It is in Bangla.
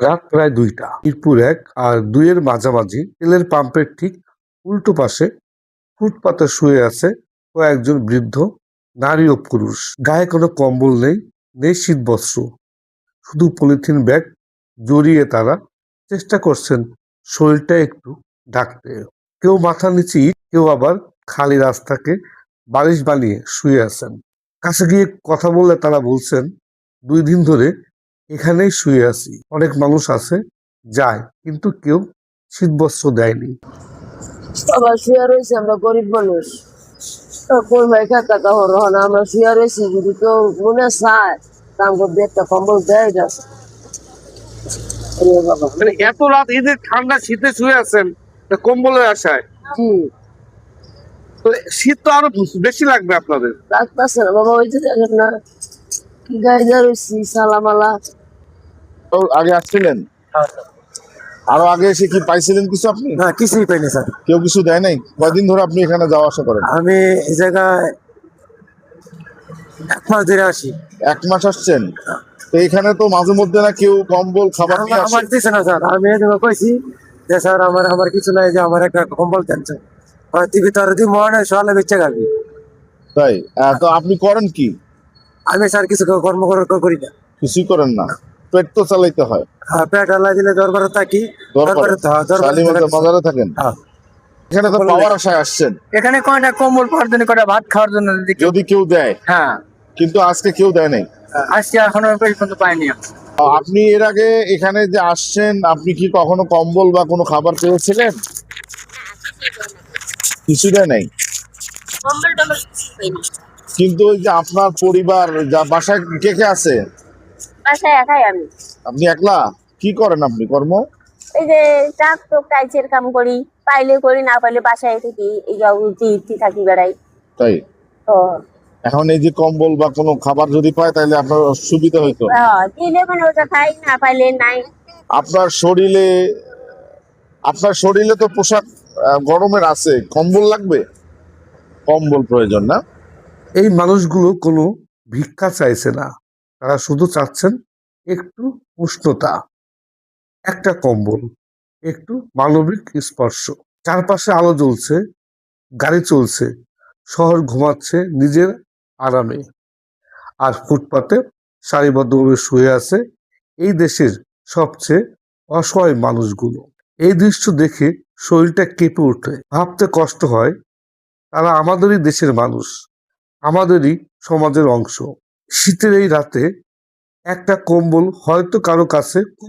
রাত প্রায় ২টা। মিরপুর ১ আর ২ এর মাঝামাঝি তেলের পাম্পের ঠিক উল্টো পাশে ফুটপাতে শুয়ে আছে কয়েকজন বৃদ্ধ নারী ও পুরুষ। গায়ে কোনো কম্বল নেই, নেই শীতবস্ত্র, শুধু পলিথিন ব্যাগ জড়িয়ে তারা চেষ্টা করছেন শরীরটা একটু ঢাকতে। কেউ মাথা নিচে ইট, কেউ আবার খালি রাস্তাকে বালিশ বানিয়ে শুয়ে আছেন। কাছে গিয়ে কথা বললে তারা বলছেন, ২ দিন ধরে এখানেই শুয়ে আছি। অনেক মানুষ আছে, যায়, কিন্তু কেউ শীতবস্ত্র দেয়নি। সবাই শুয়ে রয়েছে, আমরা গরিব মানুষ। কোন ভাই খাতা কাহর হন আমরা শুয়ে রয়েছি, যদি কেউ মনে চায় তা আমাকে একটা কম্বল দেয় না। বাবা মানে এত রাত এই যে ঠান্ডা শীতে শুয়ে আছেন কম্বলের আশায়, জি তো শীত তো আরো বেশি লাগবে আপনাদের। লাগতেছে না বাবা, ওই যে দেখেন না কি গাইজা রয়েছি সালামালা। তো আগে আসছিলেন, আরো আগে এসে কি পাইছিলেন কিছু আপনি? না, কিছুই পাইনি স্যার। কেউ কিছু দেয় নাই? কয়দিন ধরে আপনি এখানে যাওয়া আসা করেন? আমি এই জায়গায় 1 মাস ধরে আসি। 1 মাস আসছেন? তো এখানে তো মাঝে মধ্যে না কেউ কম্বল খাবার নিয়ে আসে? আমার দিছে না স্যার। আমি এদিকে কইছি যে স্যার আমার আমার কিছু নাই, যে আমার একটা কম্বল দেন স্যার। তুই ভিতরে তুই মনে সকালে বেঁচে গাবি। তাই? তো আপনি করেন কি? আমি স্যার কিছু কর্ম করি না। কিছুই করেন না? পেট তো চালাইতে হয়। পেট আল্লাহ দিলে দরবারে থাকি। দরবারে মাজারে থাকেন? হ্যাঁ। এখানে তো পাওয়ার আশায় আসছেন, এখানে কয়টা কম্বল পাওয়ার জন্য, কয়টা ভাত খাওয়ার জন্য যদি কেউ দেয়। হ্যাঁ, কিন্তু আজকে কেউ দেয় নাই। আজকে এখনো পর্যন্ত পাইনি। আপনি এর আগে এখানে যে আসছেন, আপনি কি কখনো কম্বল বা কোনো খাবার পেয়েছিলেন? কিছু দেয় নাই? কিন্তু ওই যে আপনার পরিবার, যা বাসায় কে কে আছে? বাসায় একাই আমি। আপনি একলা? কি করেন আপনি কর্ম? এই যে টাক টুক টাইচের কাম করি, পাইলে করি, না পাইলে বাসায় থাকি, এই যে উঠি থাকি বেড়াই। তাই? তো এখন এই যে কম্বল বা কোনো খাবার যদি পায় তাহলে আপনার সুবিধা হইতো। দিলে মানে ওটা খাই, না পাইলে নাই। আপনার শরীরে আপনার শরীরে তো পোশাক গরমের আছে, কম্বল লাগবে, কম্বল প্রয়োজন না? এই মানুষগুলো কোনো ভিক্ষা চাইছে না, তারা শুধু চাচ্ছেন একটু উষ্ণতা, একটা কম্বল, একটু মানবিক স্পর্শ। চারপাশে আলো জ্বলছে, গাড়ি চলছে, শহর ঘুমাচ্ছে নিজের আরামে, আর ফুটপাতে সারিবদ্ধভাবে শুয়ে আছে এই দেশের সবচেয়ে অসহায় মানুষগুলো। এই দৃশ্য দেখে শরীরটা কেঁপে ওঠে, ভাবতে কষ্ট হয়, তারা আমাদেরই দেশের মানুষ, আমাদেরই সমাজের অংশ। শীতের এই রাতে একটা কম্বল হয়তো কারো কাছে খুব